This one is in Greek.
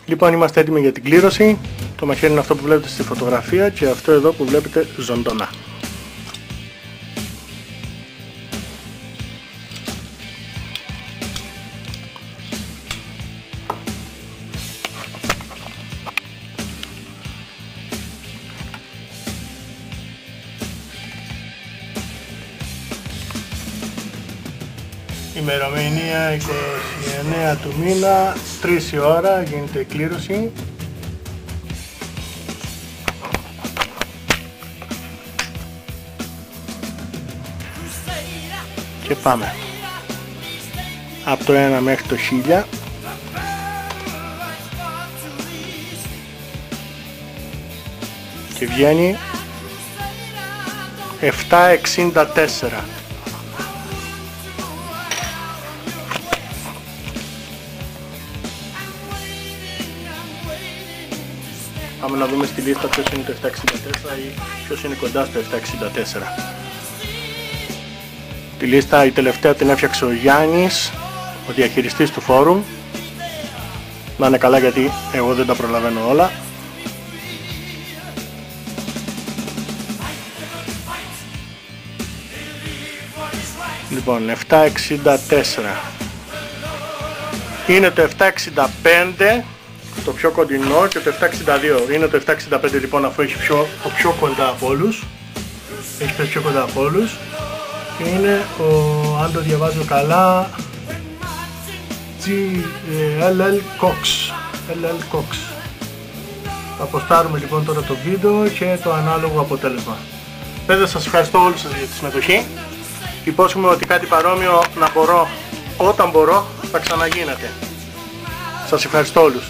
Λοιπόν, είμαστε έτοιμοι για την κλήρωση. Το μαχαίρι είναι αυτό που βλέπετε στη φωτογραφία και αυτό εδώ που βλέπετε ζωντανά. Ημερομηνία 29 του μήνα, 3 η ώρα γίνεται η κλήρωση. Και πάμε από το 1 μέχρι το 1000. Και βγαίνει 764. Πάμε να δούμε στη λίστα ποιος είναι το 764 ή ποιος είναι κοντά στο 764. Τη λίστα η τελευταία την έφτιαξε ο Γιάννης, ο διαχειριστής του φόρουμ. Να είναι καλά γιατί εγώ δεν τα προλαβαίνω όλα. Λοιπόν, 764. Είναι το 765. Το πιο κοντινό και το 762 είναι το 765 λοιπόν, αφού έχει ο πιο κοντά από όλους. Έχει πέσει πιο κοντά από όλους. Και είναι αν το διαβάζω καλά, LL Cox. Θα αποστάρουμε λοιπόν τώρα το βίντεο και το ανάλογο αποτέλεσμα. Βέβαια σας ευχαριστώ όλους σας για τη συμμετοχή. Υπόσχομαι ότι κάτι παρόμοιο να μπορώ όταν μπορώ θα ξαναγίνεται. Σας ευχαριστώ όλους.